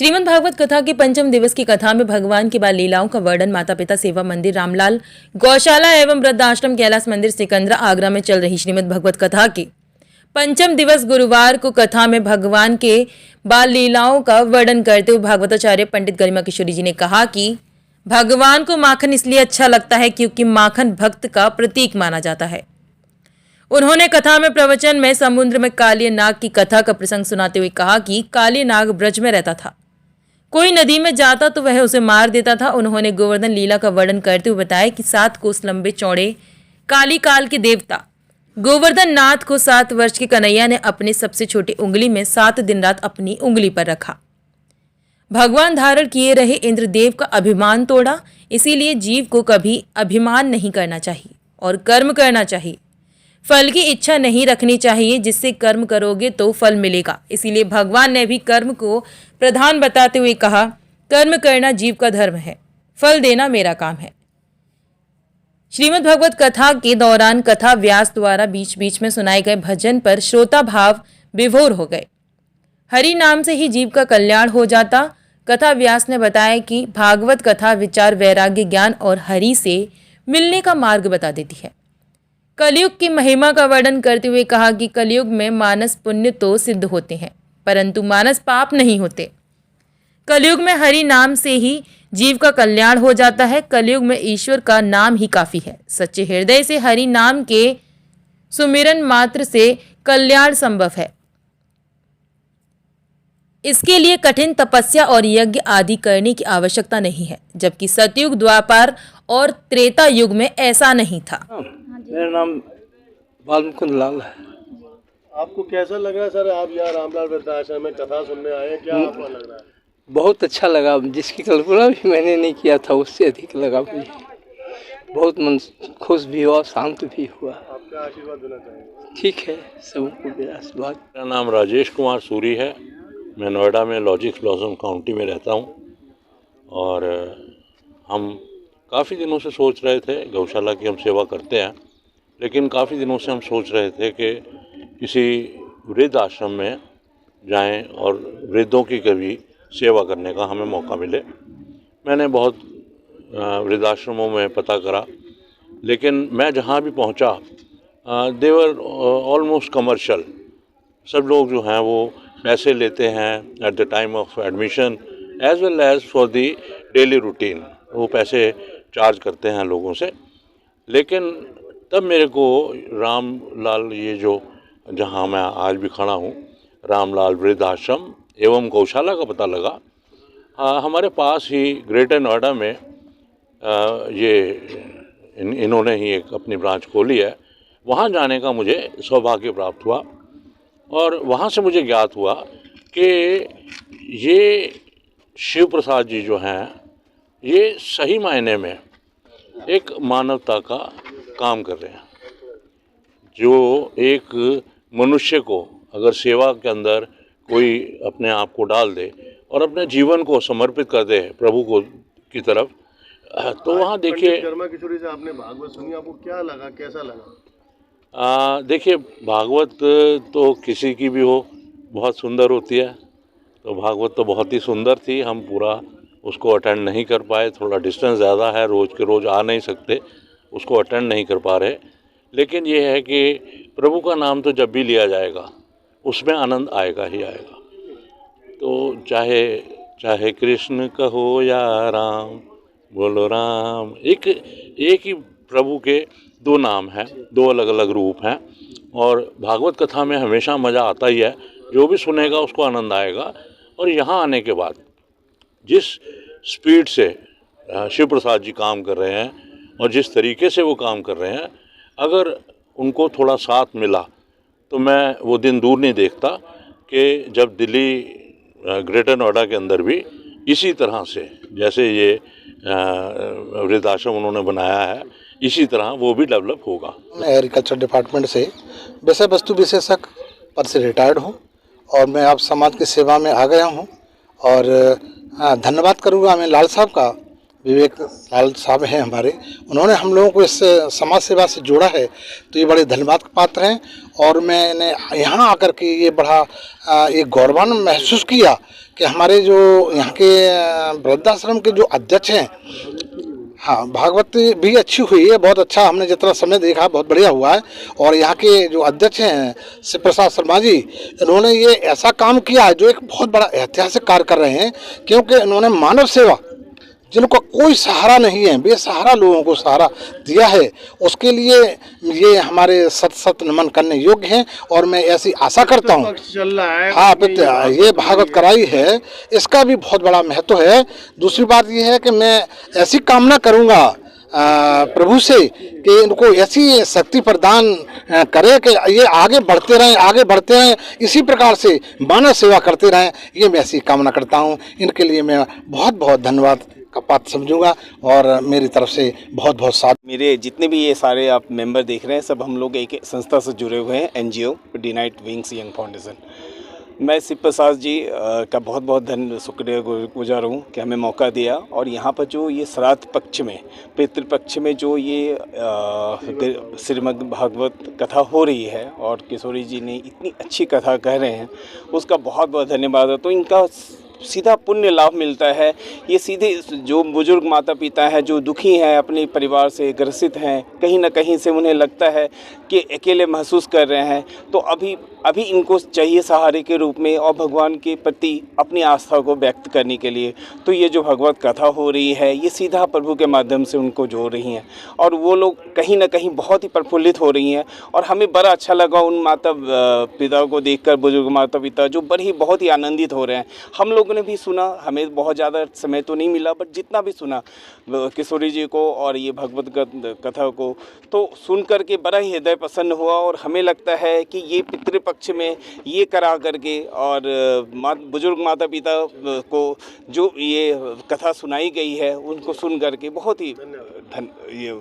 श्रीमद् भागवत कथा के पंचम दिवस की कथा में भगवान की बाल लीलाओं का वर्णन माता पिता सेवा मंदिर रामलाल गौशाला एवं वृद्धाश्रम कैलाश मंदिर सिकंदरा आगरा में चल रही श्रीमद् भागवत कथा के पंचम दिवस गुरुवार को कथा में भगवान के बाल लीलाओं का वर्णन करते हुए भागवताचार्य पंडित गरिमा किशोरी जी ने कहा कि भगवान को माखन इसलिए अच्छा लगता है क्योंकि माखन भक्त का प्रतीक माना जाता है। उन्होंने कथा में प्रवचन में समुद्र में काली नाग की कथा का प्रसंग सुनाते हुए कहा कि काली नाग ब्रज में रहता था, कोई नदी में जाता तो वह उसे मार देता था। उन्होंने गोवर्धन लीला का वर्णन करते हुए बताया कि 7 कोस लंबे चौड़े काली काल के देवता गोवर्धन नाथ को 7 वर्ष के कन्हैया ने अपनी सबसे छोटी उंगली में 7 दिन रात अपनी उंगली पर रखा। भगवान धारण किए रहे इंद्रदेव का अभिमान तोड़ा, इसीलिए जीव को कभी अभिमान नहीं करना चाहिए और कर्म करना चाहिए। फल की इच्छा नहीं रखनी चाहिए, जिससे कर्म करोगे तो फल मिलेगा। इसीलिए भगवान ने भी कर्म को प्रधान बताते हुए कहा, कर्म करना जीव का धर्म है, फल देना मेरा काम है। श्रीमद् भागवत कथा के दौरान कथा व्यास द्वारा बीच बीच में सुनाए गए भजन पर श्रोता भाव विभोर हो गए। हरि नाम से ही जीव का कल्याण हो जाता। कथा व्यास ने बताया कि भागवत कथा विचार, वैराग्य, ज्ञान और हरि से मिलने का मार्ग बता देती है। कलयुग की महिमा का वर्णन करते हुए कहा कि कलयुग में मानस पुण्य तो सिद्ध होते हैं, परंतु मानस पाप नहीं होते। कलयुग में हरि नाम से ही जीव का कल्याण हो जाता है। कलयुग में ईश्वर का नाम ही काफी है। सच्चे हृदय से हरि नाम के सुमिरन मात्र से कल्याण संभव है। इसके लिए कठिन तपस्या और यज्ञ आदि करने की आवश्यकता नहीं है, जबकि सतयुग, द्वापर और त्रेता युग में ऐसा नहीं था। मेरा नाम बालमुकुंद लाल है। आपको कैसा लग रहा है सर, आप यहाँ रामलाल वृद्धाश्रम में कथा सुनने आए हैं, क्या आपको लग रहा है? बहुत अच्छा लगा, जिसकी कल्पना भी मैंने नहीं किया था उससे अधिक लगा मुझे। बहुत मन खुश भी हुआ, शांत भी हुआ। आपका आशीर्वाद देना चाहेंगे? ठीक है, सबको मेरा आशीर्वाद। मेरा नाम राजेश कुमार सूरी है। मैं नोएडा में लॉजिक्स ब्लॉसम काउंटी में रहता हूँ और हम काफ़ी दिनों से सोच रहे थे, गौशाला की हम सेवा करते हैं, लेकिन काफ़ी दिनों से हम सोच रहे थे कि किसी वृद्ध आश्रम में जाएं और वृद्धों की कभी सेवा करने का हमें मौका मिले। मैंने बहुत वृद्धाश्रमों में पता करा, लेकिन मैं जहां भी पहुंचा देवर ऑलमोस्ट कमर्शियल। सब लोग जो हैं वो पैसे लेते हैं at the time of admission as well as for the daily routine, वो पैसे चार्ज करते हैं लोगों से। लेकिन तब मेरे को रामलाल, ये जो जहाँ मैं आज भी खड़ा हूँ, रामलाल वृद्धाश्रम एवं गौशाला का पता लगा। हमारे पास ही ग्रेटर नोएडा में इन्होंने ही एक अपनी ब्रांच खोली है। वहाँ जाने का मुझे सौभाग्य प्राप्त हुआ और वहाँ से मुझे ज्ञात हुआ कि ये शिव प्रसाद जी जो हैं, ये सही मायने में एक मानवता का काम कर रहे हैं। जो एक मनुष्य को अगर सेवा के अंदर कोई अपने आप को डाल दे और अपने जीवन को समर्पित कर दे प्रभु को की तरफ, तो वहाँ देखिए। गरिमा किशोरी से आपने भागवत सुनी, आपको क्या लगा, कैसा लगा? देखिए, भागवत तो किसी की भी हो बहुत सुंदर होती है, तो भागवत तो बहुत ही सुंदर थी। हम पूरा उसको अटेंड नहीं कर पाए, थोड़ा डिस्टेंस ज़्यादा है, रोज़ के रोज़ आ नहीं सकते, उसको अटेंड नहीं कर पा रहे। लेकिन ये है कि प्रभु का नाम तो जब भी लिया जाएगा उसमें आनंद आएगा ही आएगा। तो चाहे कृष्ण कहो या राम, बोलो राम। एक ही प्रभु के 2 नाम हैं, 2 अलग अलग रूप हैं। और भागवत कथा में हमेशा मज़ा आता ही है, जो भी सुनेगा उसको आनंद आएगा। और यहाँ आने के बाद जिस स्पीड से शिव प्रसाद जी काम कर रहे हैं और जिस तरीके से वो काम कर रहे हैं, अगर उनको थोड़ा साथ मिला तो मैं वो दिन दूर नहीं देखता कि जब दिल्ली ग्रेटर नोएडा के अंदर भी इसी तरह से, जैसे ये वृद्धाश्रम उन्होंने बनाया है, इसी तरह वो भी डेवलप होगा। मैं एग्रीकल्चर डिपार्टमेंट से विषय वस्तु विशेषज्ञ पद से रिटायर्ड हूँ और मैं अब समाज की सेवा में आ गया हूँ। और धन्यवाद करूँगा मैं लाल साहब का, विवेक लाल साहब हैं हमारे, उन्होंने हम लोगों को इस समाज सेवा से जोड़ा है, तो ये बड़े धन्यवाद के पात्र हैं। और मैंने यहाँ आकर के ये बड़ा एक गौरवान महसूस किया कि हमारे जो यहाँ के वृद्धाश्रम के जो अध्यक्ष हैं, हाँ, भागवत भी अच्छी हुई है, बहुत अच्छा, हमने जितना समय देखा बहुत बढ़िया हुआ है। और यहाँ के जो अध्यक्ष हैं शिव प्रसाद शर्मा जी, इन्होंने ये ऐसा काम किया है जो एक बहुत बड़ा ऐतिहासिक कार्य कर रहे हैं, क्योंकि इन्होंने मानव सेवा, जिनको कोई सहारा नहीं है, बेसहारा लोगों को सहारा दिया है, उसके लिए ये हमारे सत सत नमन करने योग्य हैं। और मैं ऐसी आशा करता हूँ, चल रहा है, हाँ, ये भागवत कराई है, इसका भी बहुत बड़ा महत्व है। दूसरी बात ये है कि मैं ऐसी कामना करूँगा प्रभु से कि इनको ऐसी शक्ति प्रदान करे कि ये आगे बढ़ते रहें, इसी प्रकार से मानव सेवा करते रहें, ये मैं ऐसी कामना करता हूँ। इनके लिए मैं बहुत बहुत धन्यवाद का पात्र समझूंगा और मेरी तरफ से बहुत बहुत साथ। मेरे जितने भी ये सारे आप मेंबर देख रहे हैं, सब हम लोग एक संस्था से जुड़े हुए हैं, NGO deny it wings young foundation. मैं शिव प्रसाद जी का बहुत बहुत शुक्रगुजार हूँ कि हमें मौका दिया। और यहाँ पर जो ये श्राद्ध पक्ष में, पितृपक्ष में जो ये श्रीमद् भागवत कथा हो रही है और किशोरी जी ने इतनी अच्छी कथा कह रहे हैं, उसका बहुत बहुत धन्यवाद है। तो इनका सीधा पुण्य लाभ मिलता है। ये सीधे जो बुजुर्ग माता पिता हैं, जो दुखी हैं, अपने परिवार से ग्रसित हैं, कहीं ना कहीं से उन्हें लगता है कि अकेले महसूस कर रहे हैं, तो अभी इनको चाहिए सहारे के रूप में और भगवान के प्रति अपनी आस्था को व्यक्त करने के लिए। तो ये जो भगवत कथा हो रही है, ये सीधा प्रभु के माध्यम से उनको जोड़ रही हैं और वो लोग कहीं ना कहीं बहुत ही प्रफुल्लित हो रही हैं। और हमें बड़ा अच्छा लगा उन माता पिता को देखकर, बुजुर्ग माता पिता जो बहुत ही आनंदित हो रहे हैं। हम लोगों ने भी सुना, हमें बहुत ज़्यादा समय तो नहीं मिला, बट जितना भी सुना किशोरी जी को और ये भगवत कथा को, तो सुन करके बड़ा ही हृदय प्रसन्न हुआ। और हमें लगता है कि ये पितृपक्ष में ये करा करके और बुजुर्ग माता पिता को जो ये कथा सुनाई गई है, उनको सुन करके बहुत ही ये